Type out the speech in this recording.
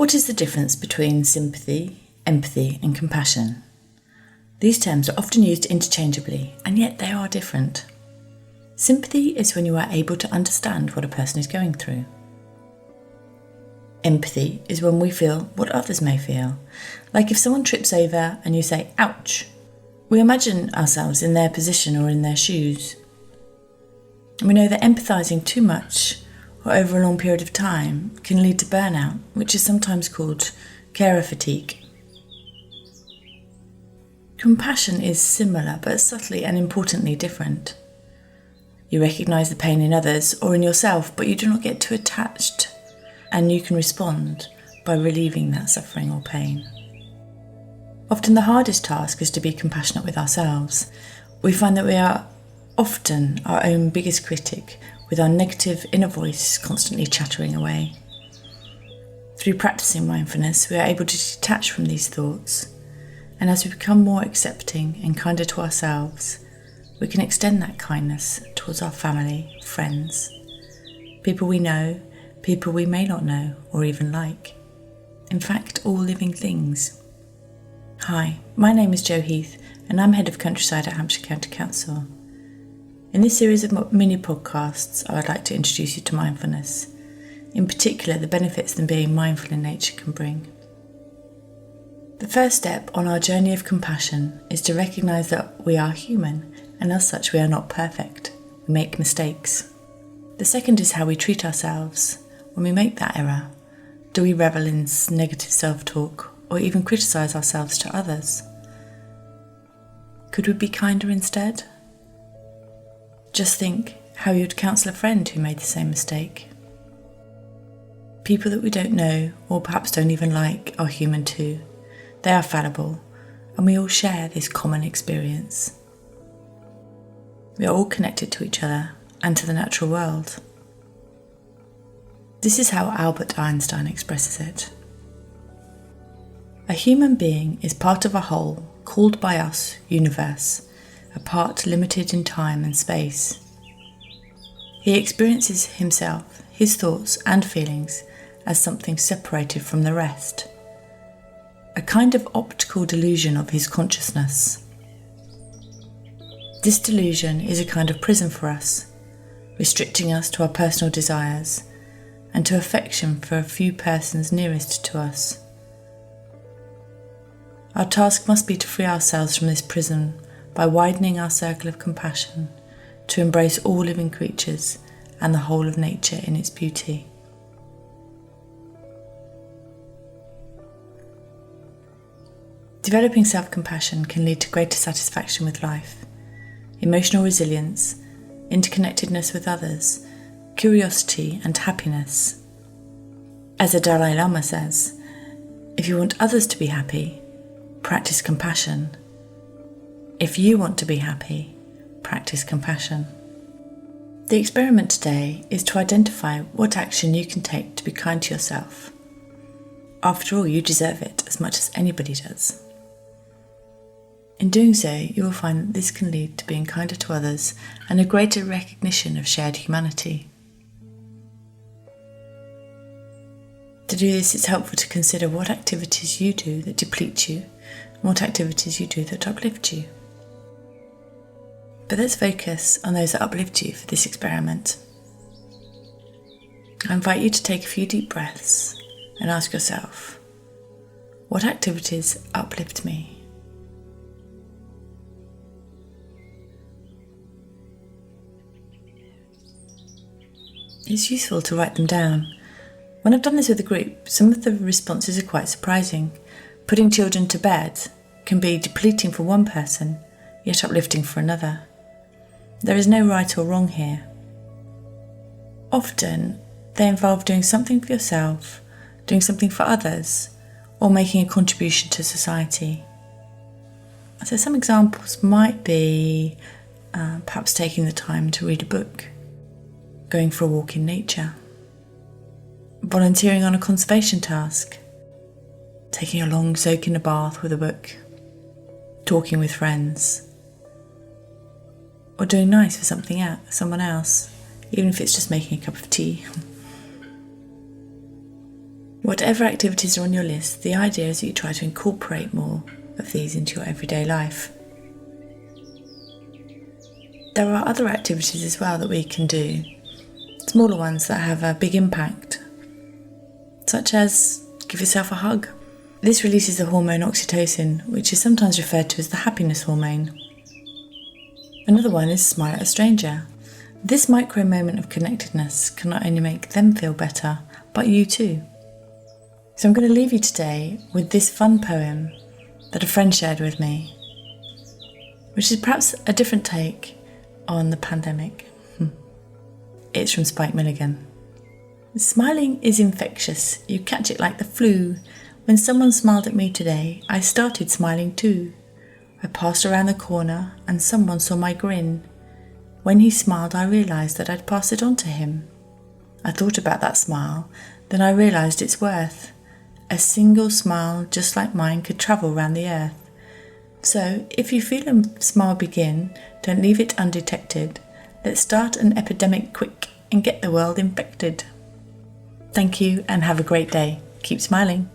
What is the difference between sympathy, empathy, and compassion? These terms are often used interchangeably, and yet they are different. Sympathy is when you are able to understand what a person is going through. Empathy is when we feel what others may feel. Like if someone trips over and you say, ouch, we imagine ourselves in their position or in their shoes. And we know that empathising too much or over a long period of time can lead to burnout, which is sometimes called carer fatigue. Compassion is similar but subtly and importantly different. You recognise the pain in others or in yourself, but you do not get too attached, and you can respond by relieving that suffering or pain. Often the hardest task is to be compassionate with ourselves. We find that we are often our own biggest critic, with our negative inner voice constantly chattering away. Through practicing mindfulness, we are able to detach from these thoughts, and as we become more accepting and kinder to ourselves, we can extend that kindness towards our family, friends, people we know, people we may not know or even like. In fact, all living things. Hi, my name is Jo Heath and I'm Head of Countryside at Hampshire County Council. In this series of mini podcasts, I would like to introduce you to mindfulness, in particular the benefits that being mindful in nature can bring. The first step on our journey of compassion is to recognise that we are human, and as such we are not perfect. We make mistakes. The second is how we treat ourselves when we make that error. Do we revel in negative self-talk or even criticise ourselves to others? Could we be kinder instead? Just think how you'd counsel a friend who made the same mistake. People that we don't know or perhaps don't even like are human too. They are fallible, and we all share this common experience. We are all connected to each other and to the natural world. This is how Albert Einstein expresses it. A human being is part of a whole called by us universe, a part limited in time and space. He experiences himself, his thoughts and feelings as something separated from the rest, a kind of optical delusion of his consciousness. This delusion is a kind of prison for us, restricting us to our personal desires and to affection for a few persons nearest to us. Our task must be to free ourselves from this prison by widening our circle of compassion to embrace all living creatures and the whole of nature in its beauty. Developing self-compassion can lead to greater satisfaction with life, emotional resilience, interconnectedness with others, curiosity and happiness. As the Dalai Lama says, if you want others to be happy, practice compassion. If you want to be happy, practice compassion. The experiment today is to identify what action you can take to be kind to yourself. After all, you deserve it as much as anybody does. In doing so, you will find that this can lead to being kinder to others and a greater recognition of shared humanity. To do this, it's helpful to consider what activities you do that deplete you and what activities you do that uplift you. But let's focus on those that uplift you for this experiment. I invite you to take a few deep breaths and ask yourself, what activities uplift me? It's useful to write them down. When I've done this with a group, some of the responses are quite surprising. Putting children to bed can be depleting for one person, yet uplifting for another. There is no right or wrong here. Often, they involve doing something for yourself, doing something for others, or making a contribution to society. So some examples might be perhaps taking the time to read a book, going for a walk in nature, volunteering on a conservation task, taking a long soak in a bath with a book, talking with friends, or doing nice for someone else, even if it's just making a cup of tea. Whatever activities are on your list, the idea is that you try to incorporate more of these into your everyday life. There are other activities as well that we can do, smaller ones that have a big impact, such as give yourself a hug. This releases the hormone oxytocin, which is sometimes referred to as the happiness hormone. Another one is smile at a stranger. This micro moment of connectedness can not only make them feel better, but you too. So I'm going to leave you today with this fun poem that a friend shared with me, which is perhaps a different take on the pandemic. It's from Spike Milligan. Smiling is infectious. You catch it like the flu. When someone smiled at me today, I started smiling too. I passed around the corner and someone saw my grin. When he smiled, I realised that I'd passed it on to him. I thought about that smile, then I realised its worth. A single smile just like mine could travel round the earth. So, if you feel a smile begin, don't leave it undetected. Let's start an epidemic quick and get the world infected. Thank you and have a great day. Keep smiling.